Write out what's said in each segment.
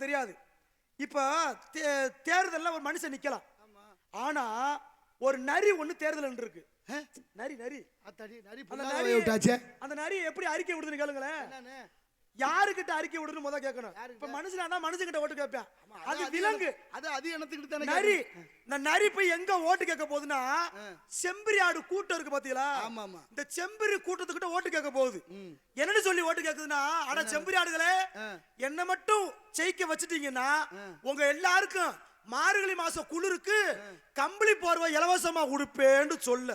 தெரியாது. இப்ப தேர்தல்ல ஒரு மனுஷன் நிக்கலாம். ஆனா ஒரு நரி ஒண்ணு தேர்தல் இருக்கு. நரி நரி அந்த நரி எப்படி அறிக்கை விடுதுன்னு கேளுங்களேன். யாருக்கிட்ட அறிக்கை விடுன்னு முதல்ல கேட்கணும். இப்ப மனுஷனா மனுஷங்கிட்ட ஓட்டு கேட்பேன். அது விலங்கு. அது எனத்துக்கிட்ட நரி. இந்த நரி போய் எங்க ஓட்டு கேட்க போகுதுன்னா செம்பரி ஆடு கூட்டம் இருக்கு பாத்தீங்களா? இந்த செம்பரி கூட்டத்துக்கிட்ட ஓட்டு கேட்க போகுது. என்னன்னு சொல்லி ஓட்டு கேக்குதுன்னா, அட செம்பரி ஆடுகளே, என்ன மட்டும் ஜெயிக்க வச்சுட்டீங்கன்னா உங்க எல்லாருக்கும் மார்கழி மாசம் குளிருக்கு கம்பளி போர்வை இலவசமா கொடுப்பேன்னு சொல்ல.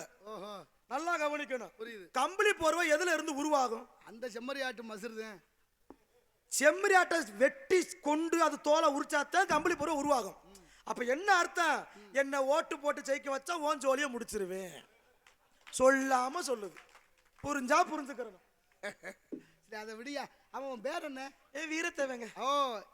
நல்லா கவனிக்கணும். கம்பளி போர்வை எதுல இருந்து உருவாகும்? அந்த செம்மறி ஆட்டு மசுறுதான். செம்மறி ஆட்டை வெட்டி கொண்டு அது தோலை உரிச்சாத்தான் கம்பளி போர்வை உருவாகும். அப்ப என்ன அர்த்தம்? என்ன ஓட்டு போட்டு ஜெயிக்க வச்சா ஓன் ஜோலியை முடிச்சிருவேன் சொல்லாம சொல்லுது. புரிஞ்சா புரிஞ்சுக்கிறோம். அதை விடியா. அவன் பேர் என்ன? வீரத்தேவங்க. ஓ,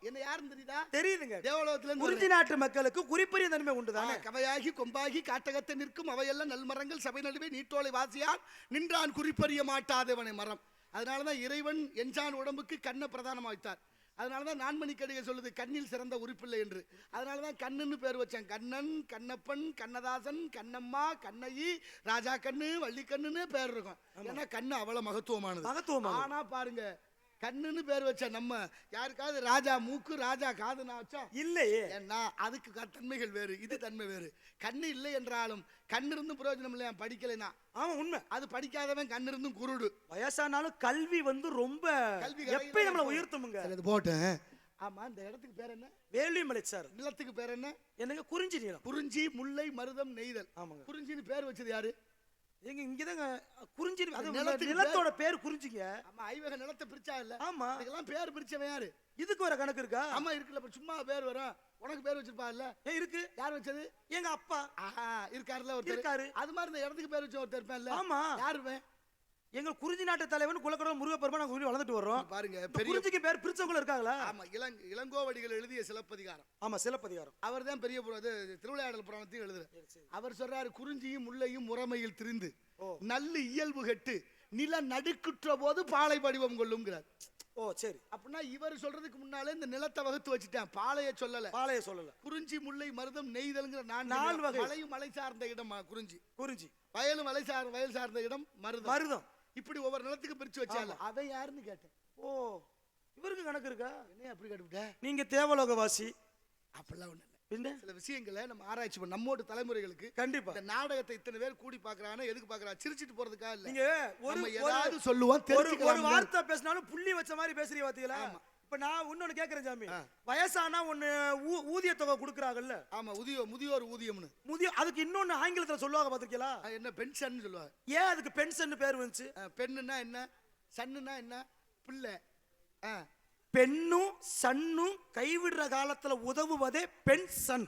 என்ன யாருன்னு தெரியுதா? தெரியுதுங்க. தேவலோகத்துல குறிஞ்சி நாட்டு மக்களுக்கு குறிப்பறிய தன்மை உண்டுதானே. கவையாகி கொம்பாகி காட்டகத்தை நிற்கும் அவையெல்லாம் நல்மரங்கள் சபை நடுவே நீட்டோலை வாசியால் நின்றான் குறிப்பறிய மாட்டாதவனை மரம். அதனாலதான் இறைவன் எஞ்சான் உடம்புக்கு கண்ணை பிரதானமா வைத்தார். அதனாலதான் நான்மணிக்கடிகை சொல்லுது கண்ணில் சிறந்த உறுப்பில்லை என்று. அதனாலதான் கண்ணுன்னு பேர் வச்சான். கண்ணன், கண்ணப்பன், கண்ணதாசன், கண்ணம்மா, கண்ணகி, ராஜா கண்ணு, வள்ளி கண்ணுன்னு பேர் இருக்கும். ஏன்னா கண்ணு அவ்வளவு மகத்துவமானது. ஆனா பாருங்க, கண்ணுன்னு பேர் வச்ச நம்ம யாருக்காவது ராஜா மூக்கு ராஜா காது நான் வச்சா இல்லையே. ஏன்னா அதுக்கு தன்மைகள் வேறு, இது தன்மை வேறு. கண்ணு இல்லை என்றாலும் கண்ணு இருந்தும் பிரயோஜனம் இல்லையா படிக்கலைன்னா. ஆமா உண்மை. அது படிக்காதவன் கண்ணு இருந்தும் குருடு. வயசானாலும் கல்வி ரொம்ப கல்வி எப்ப நம்மள உயர்த்துமுங்க. அது போட்டேன். ஆமா, இந்த இடத்துக்கு பேர் என்ன? வேலிமலை சார். நிலத்துக்கு பேர் என்ன? என்னங்க? குறிஞ்சி நிலம். குறிஞ்சி, முல்லை, மருதம், நெய்தல். ஆமாங்க. குறிஞ்சின்னு பேர் வச்சது யாரு? எங்க இங்கதாங்க குறிஞ்சி. நிலத்தோட பேர் குறிஞ்சிங்க. ஆமா, ஐவக நிலத்தை பிரிச்சா இல்ல. ஆமா, இதெல்லாம் பேர் பிரிச்சவன் யாரு? இதுக்கு வர கணக்கு இருக்கா? ஆமா இருக்குல்ல. சும்மா பேர் வரும். உனக்கு பேர் வச்சிருப்பா இல்ல? இருக்கு. யார் வச்சது? எங்க அப்பா. இருக்காருல்ல ஒருத்தர் இருக்காரு. அது மாதிரி இந்த இடத்துக்கு பேர் வச்ச ஒருத்தர் இருப்பேன் இல்ல? ஆமா. யாருமே எங்க குறிஞ்சி நாட்டு தலைவன் குலக்கடவுள் முருகப்பெருமான் நாங்க வளர்ந்துட்டு வர்றோம். பாருங்க, குறிஞ்சிக்கு பேர் பிரிச்சவங்க இருக்காங்களா? ஆமா, இளங்கோவடிகள் எழுதிய சிலப்பதிகாரம். ஆமா, சிலப்பதிகாரம். அவர் தான் பெரிய திருவிளையாடல் புராணத்தையும் எழுதுறாரு. அவர் சொல்றாரு, குறிஞ்சியும் முல்லையும் முறைமையில் திரிந்து நல்ல இயல்பு கெட்டு நில நடுக்குற்ற போது பாலை வடிவம் கொள்ளுங்கிறார். ஓ சரி. அப்படின்னா இவர் சொல்றதுக்கு முன்னாலே இந்த நிலத்தை வகுத்து வச்சுட்டேன். பாளைய சொல்லல. குறிஞ்சி, முல்லை, மருதம், நெய்தல்ங்கிற நாலு வகை. மலையும் மலை சார்ந்த இடம் குறிஞ்சி. வயலும் வயல் சார்ந்த இடம் மருதம். இப்படி ஒவ்வொரு நிலத்துக்கு பிரிச்சு வச்சால. அதை யாருன்னு கேட்டேன். ஓ, இவருக்கு கணக்கு இருக்கா? என்ன அப்படி கேட்டுவிட்ட? நீங்க தேவலோகவாசி. அப்படிலாம் ஒண்ணு இல்ல. சில விஷயங்களை நம்ம ஆராய்ச்சி பண்ண நம்மோட தலைமுறைகளுக்கு கண்டிப்பா. இந்த நாடகத்தை இத்தனை பேர் கூடி பாக்குறாங்க. எதுக்கு பாக்குறாங்க? சிரிச்சிட்டு போறதுக்கா இல்ல. நீங்க ஏதாவது சொல்லுவோம், ஒரு வார்த்தை பேசினாலும் புள்ளி வச்ச மாதிரி பேசுறீங்க பாத்தீங்களா? இப்ப நான் இன்னொன்னு கேக்குறேன் சாமி. வயசானா ஒண்ணு ஊதிய தொகை கொடுக்குறாங்கல்ல? ஆமா, முதியோர் ஊதியம்னு. அதுக்கு இன்னொன்னு ஆங்கிலத்துல சொல்லுவாங்க பாத்திருக்கீங்களா? என்ன? பென்ஷன் சொல்லுவாங்க. ஏன் அதுக்கு பென்ஷன் பேர் வந்துச்சு? பெண்ணுன்னா என்ன, சன்னுன்னா என்ன? பிள்ளை. பெண்ணும் சன்னும் கைவிடுற காலத்துல உதவுவதே பென்ஷன்.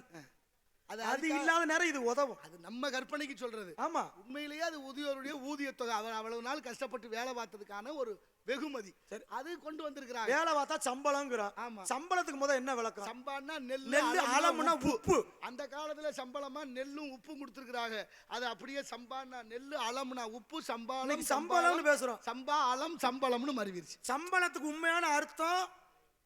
அது இல்லாத நேரம் இது உதவும். அது நம்ம கற்பனைக்கு சொல்றது. ஆமா, உண்மையிலேயே அது முதியோருடைய ஊதிய தொகை. அவர் அவ்வளவு நாள் கஷ்டப்பட்டு வேலை பார்த்ததுக்கான ஒரு வெகுமதி. அது கொண்டு வந்திருக்கிறாங்க. வேலை பார்த்தா சம்பளம்ங்கிறான். ஆமா, சம்பளத்துக்கு முதல்ல என்ன விளக்கம்? சம்பளம்னா நெல்லு, அளமுனா உப்பு. அந்த காலத்துல சம்பளமா நெல்லும் உப்பும் கொடுத்திருக்கிறாங்க. அது அப்படியே சம்பான்னா நெல்லு, அளமுனா உப்பு, சம்பளம்னு பேசுறோம். சம்பா, அளம், சம்பளம்னு மறுவிருச்சு. சம்பளத்துக்கு உண்மையான அர்த்தம்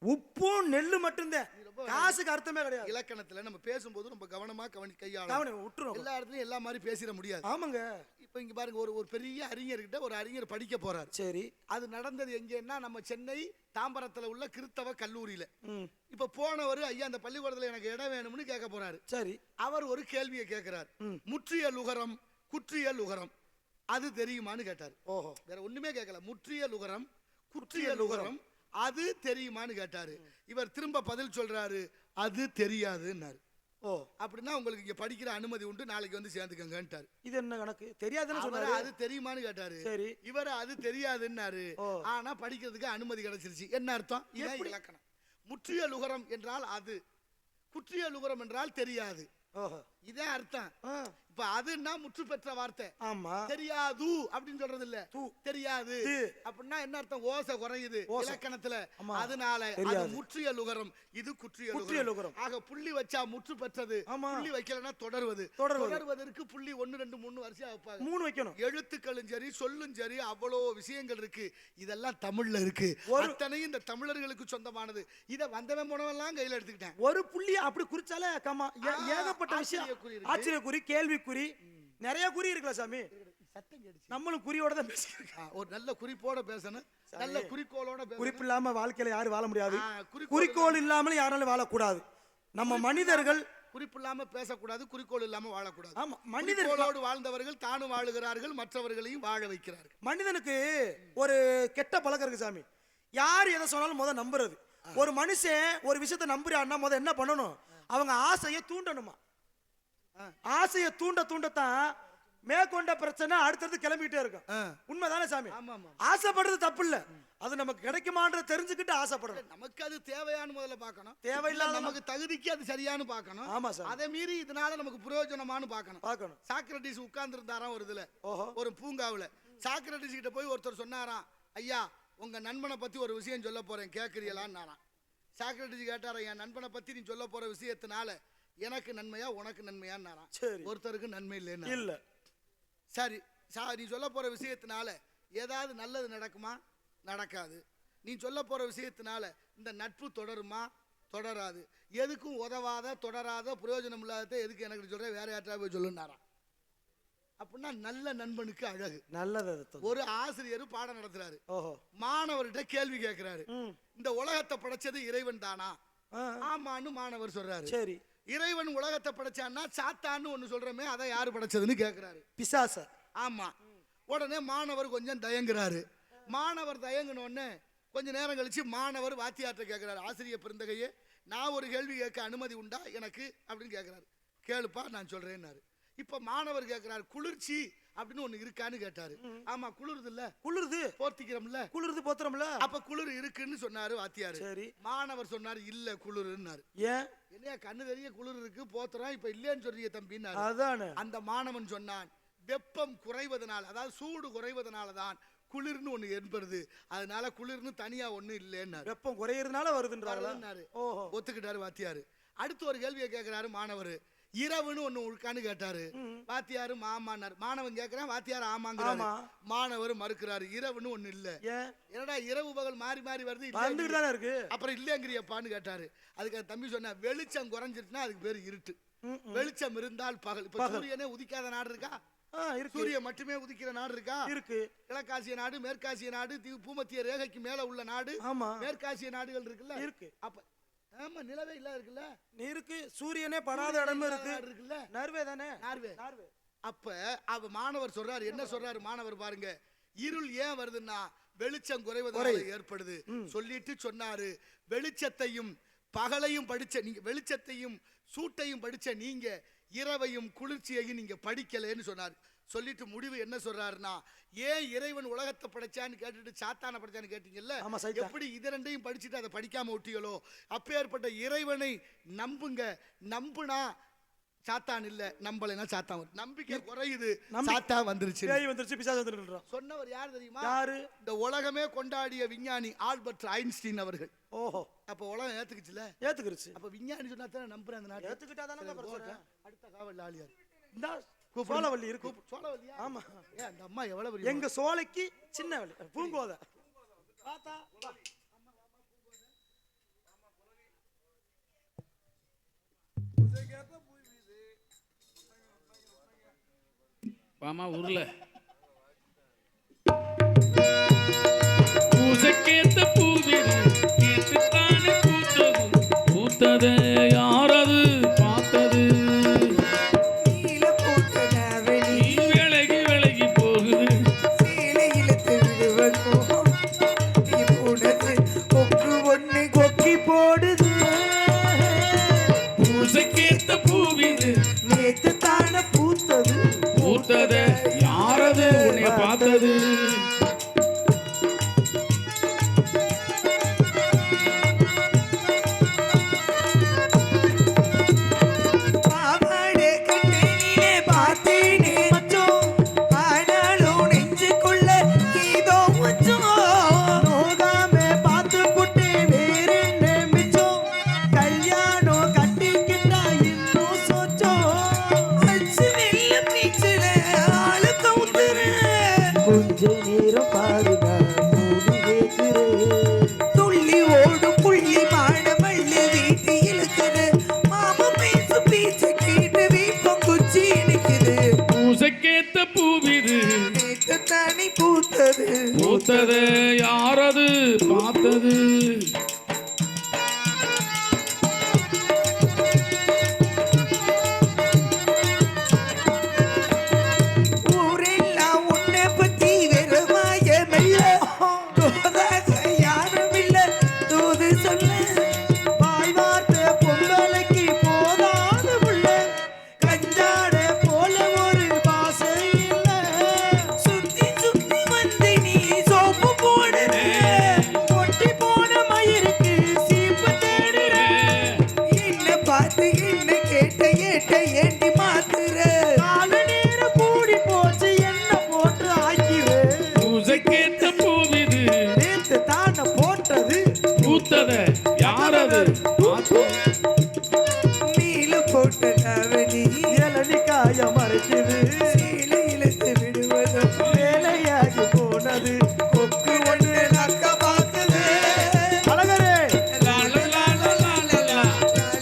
உப்பும் நெல்லு மட்டும்தான். காசுக்கு அர்த்தமே கிடையாது. இலக்கணத்துல நம்ம பேசும்போது ரொம்ப கவனமா கையாளணும். எல்லா இடத்துலயும் எல்லா மாதிரி பேசிட முடியாது. ஆமாங்க. இப்ப இங்க பாருங்க, ஒரு பெரிய அறிஞர்கிட்ட ஒரு அறிஞர் படிக்க போறாரு. சரி, அது நடந்தது எங்கன்னா நம்ம சென்னை தாம்பரத்துல உள்ள கிறிஸ்தவ கல்லூரியில. இப்ப போனவர், ஐயா அந்த பள்ளிக்கூடத்துல எனக்கு இடம் வேணும்னு கேட்க போறாரு. சரி, அவர் ஒரு கேள்வியை கேட்கிறார். முற்றிய லுகரம், குற்றிய லுகரம் அது தெரியுமான்னு கேட்டார். ஓஹோ, வேற ஒண்ணுமே கேட்கல. முற்றிய லுகரம், குற்றிய லுகரம் அது தெரியுமான்னு கேட்டாரு. இவர் திரும்ப பதில் சொல்றாரு, அது தெரியாதுன்னாரு. ஓ, அப்படின்னா உங்களுக்கு இங்க படிக்கிற அனுமதி உண்டு, நாளைக்கு வந்து சேர்ந்துக்கங்கன்ட்டாரு. இது என்ன கணக்கு? தெரியாதுன்னு சொன்னாரு. அது தெரியுமான்னு கேட்டாரு. சரி, இவர் அது தெரியாதுன்னாரு. ஆனா படிக்கிறதுக்கு அனுமதி கிடைச்சிருச்சு. என்ன அர்த்தம்? இலக்கணம். முற்றிய லுகரம் என்றால் அது, குற்றிய லுகரம் என்றால் தெரியாது. இதே அர்த்தம். இப்ப அதுன்னா முற்று பெற்ற வார்த்தை. ஆமா. தெரியாது அப்படின்னு சொல்றது இல்ல, தெரியாது அப்படின்னா என்ன அர்த்தம்? ஓசை குறையுது இலக்கணத்துல. அதனால அது முற்றிய லுகரம், இது குற்றிய லுகரம். ஆக புள்ளி வச்சா முற்று பெற்றது, புள்ளி வைக்கலன்னா தொடர்வது. தொடர்வதற்கு புள்ளி 1 2 3 வரிசையா வைப்பாங்க. 3 வைக்கணும். எழுத்துக்களும் சரி சொல்லும் சரி அவ்வளவு விஷயங்கள் இருக்கு. இதெல்லாம் தமிழ்ல இருக்கு. அத்தனையும் இந்த தமிழர்களுக்கு சொந்தமானது. இத வந்தவன் போனவெல்லாம் கையில எடுத்துக்கிட்டேன். ஒரு புள்ளி அப்படி குறிச்சாலே கமா ஏகப்பட்ட விஷயம். ஆச்சரியக்குறி, கேள்விக்குறி, நிறைய குறி இருக்குல்ல சாமி. நம்மளும் குறியோட தான் பேசிக்கிறோம். ஒரு நல்ல குறிப்போட பேசணும், நல்ல குறிக்கோளோட பேசணும். குறிப்பு இல்லாம வாழ்க்கையில யாரும் வாழ முடியாது. குறிக்கோள் இல்லாம யாராலும் வாழக்கூடாது. நம்ம மனிதர்கள் குறிப்பு இல்லாம பேசக்கூடாது, குறிக்கோள் இல்லாம வாழக்கூடாது. ஆமா, மனிதர்களோடு வாழ்ந்தவர்கள் தானும் வாழுகிறார்கள், மற்றவர்களையும் வாழ வைக்கிறார்கள். மனிதனுக்கு ஒரு கெட்ட பழக்கம் இருக்கு சாமி. யார் எதை சொன்னாலும் முத நம்புறது. ஒரு மனுஷன் ஒரு விஷயத்தை நம்புறான்னா முத என்ன பண்ணணும்? அவங்க ஆசையை தூண்டணுமா. ஆசையை தூண்டத்தான் மேற்கொண்ட பிரச்சனை அடுத்தது கிளம்பிட்டே இருக்கும். உண்மைதானே சாமி? ஆசைப்படுறது தப்பு இல்ல, அது நமக்கு கிடைக்குமான்றது தெரிஞ்சுக்கிட்டு ஆசைப்படணும். நமக்கு அது தேவையானு முதல்ல பார்க்கணும், தேவையில்லாத நமக்கு தகுதிக்கு அது சரியானு பார்க்கணும். ஆமா சார். அதை மீறி இதனால நமக்கு பிரயோஜனமானு பார்க்கணும். சாக்ரட்டிஸ் உட்கார்ந்து இருந்தாராம் ஒரு இதுல, ஒரு பூங்காவுல. சாக்ரட்டிஸ் கிட்ட போய் ஒருத்தர் சொன்னாராம், ஐயா உங்க நண்பனை பத்தி ஒரு விஷயம் சொல்ல போறேன், கேட்கறீங்களான்னு. சாக்ரட்டிஸ் கேட்டாரா, என் நண்பனை பத்தி நீ சொல்ல போற விஷயத்தினால எனக்கு நன்மையா உனக்கு நன்மையான்னாராம். ஒருத்தருக்கு நன்மை இல்லைன்னு இல்ல. சரி, நீ சொல்ல போற விஷயத்தினால ஏதாவது நல்லது நடக்குமா? நடக்காது. நீ சொல்ல போற விஷயத்தினால இந்த நட்பு தொடருமா? தொடராது. எதுக்கும் உதவாத, தொடராத, பிரயோஜனம் இல்லாத எதுக்கு எனக்கு சொல்ற, வேற யார்ட்டா போய் சொல்லுனாராம். அப்படின்னா நல்ல நண்பனுக்கு அழகு. நல்லது. ஒரு ஆசிரியர் பாடம் நடத்துறாரு, மாணவர்கிட்ட கேள்வி கேட்கிறாரு, இந்த உலகத்தை படைச்சது இறைவன் தானா? ஆமான்னு மாணவர் சொல்றாரு. சரி, இறைவன் உலகத்தை படைச்சான்னா சாத்தான்னு ஒண்ணு சொல்றமே, அதை யாரு படைச்சதுன்னு கேட்கிறாரு. பிசாச. ஆமா. உடனே மாணவர் கொஞ்சம் தயங்குறாரு. மாணவர் தயங்கினோடனே கொஞ்ச நேரம் கழிச்சு மாணவர் வாத்தியார்ட்ட கேட்கிறாரு, ஆசிரியர் பெருந்தகையே நான் ஒரு கேள்வி கேட்க அனுமதி உண்டா எனக்கு அப்படின்னு கேட்கிறாரு. கேளுப்பா நான் சொல்றேன்னாரு. இப்ப மாணவர் கேட்கிறாரு, குளிர்ச்சி அப்படின்னு ஒண்ணு இருக்கான்னு கேட்டாரு. ஆமா குளிருது இல்ல, குளிருது போர்த்திக்கிறோம்ல, குளிருது போத்துறோம்ல, அப்ப குளிர் இருக்குன்னு சொன்னாரு வாத்தியாரு. சரி, மாணவர் சொன்னாரு இல்ல குளிருன்னாரு. ஏன்? என்னையா கண்ணு தெரிய குளிர் இருக்கு போத்துறோம், இப்ப இல்லன்னு சொல்றீங்க தம்பின்னாரு. அதானே. அந்த மாணவன் சொன்னான், வெப்பம் குறைவதனால, அதாவது சூடு குறைவதனாலதான் குளிர்னு ஒண்ணு ஏற்படுது, அதனால குளிர்னு தனியா ஒண்ணு இல்லைன்னாரு. வெப்பம் குறையறதுனால வருதுன்றாரு. ஒத்துக்கிட்டாரு வாத்தியாரு. அடுத்து ஒரு கேள்வியை கேட்கிறாரு மாணவர், இரவுன்னு ஒண்ணு உட்கான்னு கேட்டாரு. வாத்தியாரு மாமான்னாரு. மாணவன் கேட்கிறான், வாத்தியார் ஆமாங்கிறாரு. மாணவர் மறுக்கிறாரு, இரவுன்னு ஒண்ணு இல்ல. என்னடா இரவு பகல் மாறி மாறி வருது, இருக்கு, அப்புறம் இல்லங்கிறியப்பான்னு கேட்டாரு. அதுக்கு தம்பி சொன்ன, வெளிச்சம் குறைஞ்சிருச்சுன்னா அதுக்கு பேரு இருட்டு, வெளிச்சம் இருந்தால் பகல். இப்ப சூரியனே உதிக்காத நாடு இருக்கா? சூரியன் மட்டுமே உதிக்கிற நாடு இருக்கா? இருக்கு. கிழக்காசிய நாடு, மேற்காசிய நாடு, பூமத்திய ரேகைக்கு மேல உள்ள நாடு, மேற்காசிய நாடுகள் இருக்குல்ல, இருக்கு. அப்ப ஆமா நிலவே இல்ல இருக்குல்ல, இருக்கு. சூரியனே படாத இடமே இருக்குல்ல, நார்வே தானே, நார்வே. அப்ப அவ மாணவர் சொல்றாரு, என்ன சொல்றாரு மாணவர் பாருங்க, இருள் ஏன் வருதுன்னா வெளிச்சம் குறைவதால ஏற்படுது சொல்லிட்டு சொன்னாரு. வெளிச்சத்தையும் பகலையும் படிச்ச நீங்க, வெளிச்சத்தையும் சூட்டையும் படிச்ச நீங்க இரவையும் குளிர்ச்சியையும் நீங்க படிக்கலன்னு சொன்னார். சொல்லிட்டு முடிவு என்ன சொல்றாருன்னா, ஏன் இறைவன் உலகத்தை படைச்சான்னு கேட்டுட்டு சாத்தான படைச்சான்னு கேட்டீங்கல்ல, எப்படி இது ரெண்டையும் படிச்சுட்டு அதை படிக்காம விட்டீங்களோ, அப்பேற்பட்ட இறைவனை நம்புங்க. நம்புனா சாத்தான் இல்ல, நம்பலைன்னா சாத்தான். நம்பிக்கை குறையுது, சாத்தான் வந்துருச்சு, பிசாசு வந்துருச்சு. சொன்னவர் யார் தெரியுமா? யாரு? இந்த உலகமே கொண்டாடிய விஞ்ஞானி ஆல்பர்ட் ஐன்ஸ்டீன் அவர்கள். ஓஹோ. அப்ப உலகம் ஏத்துக்குச்சுல, ஏத்துக்குச்சு. அப்ப விஞ்ஞானி சொன்னா தானே நம்புறேன், அந்த நாடு ஏத்துக்கிட்டாதானே. அடுத்த காவல் ஆளியார் இந்த சோழவல்லி இருக்கு. சோழவல்லியா? ஆமா. ஏன் அந்த அம்மா எவ்வளவு, எங்க சோலைக்கு சின்ன வள்ளி பூங்கோத பாத்தா. பாமா ஊர்ல பூசக்கேத்த பூவிது கேட்டுத்தானே பூத்தது, பூத்தது யாரது பார்த்தது, விலகி விலகி போகுது, கொக்கி போடுது. பூசக்கேத்த பூவிது நேத்து தானே பூத்தது, பூத்தது யாரது உன்னை பார்த்தது. பாவாடை கட்டையிலே பார்த்து பூத்தது யாரது பார்த்தது ஊரெல்லாம் உன்னை பத்தி வெறுமாய மெல்ல போதாக யாரும் இல்ல தூது சொல்ல வாய் வார்த்தை பொங்கலைக்கு போதாது உள்ள கஞ்சாட போல ஒரு பாசை இல்ல சுத்தி சுத்தி வந்து நீ சோப்பு போடுற கொட்டி போன மயிருக்கு சீப்பு தேடுற என்ன பார்த்து என்ன கேட்ட ஏட்ட ஏண்டி மாத்துற கால நீர் கூடி போச்சு என்ன போட்டு ஆக்கிரு பூசைக்கேத்த பூவிது நேத்து தான போட்டது பூத்தது யாரது பார்த்தது நீல போட்ட கவனி இளநி காய மறைக்குது சீலை இழுத்து விடுவதும் வேலையாகி போனது கொக்கு ஒன்று நக்க பாக்குது அழகரே லா, லா, லா, லா, லா, லா, லா.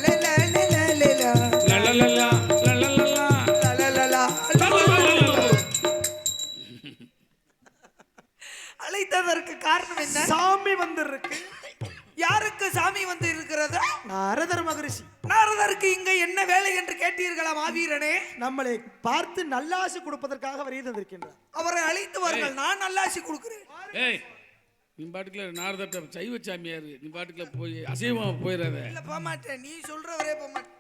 லலலலலலலா. லலலலா, லலலலா. லலலலா. லலலலலா. அழைத்ததற்கு காரணம் என்ன சாமி வந்திருக்கு யாருக்கு சாமி வந்து இருக்கிறது நாரதர் மகரிஷி நாரதருக்கு இங்க என்ன வேலை என்று கேட்டீர்களா மாவீரனே நம்மளை பார்த்து நல்லாசி கொடுப்பதற்காக வருகை தந்திருக்கின்றார் அவரை அழைத்து வாருங்கள் நான் நல்லாசி கொடுக்கிறேன் ஏய் நீ பாட்டுக்குள்ள நாரதட்ட சைவ சாமியாரு நீ பாட்டுக்குள்ள போய் அசைவமா போயிடாத இல்ல போக மாட்டேன் நீ சொல்றவரே போக மாட்டேன்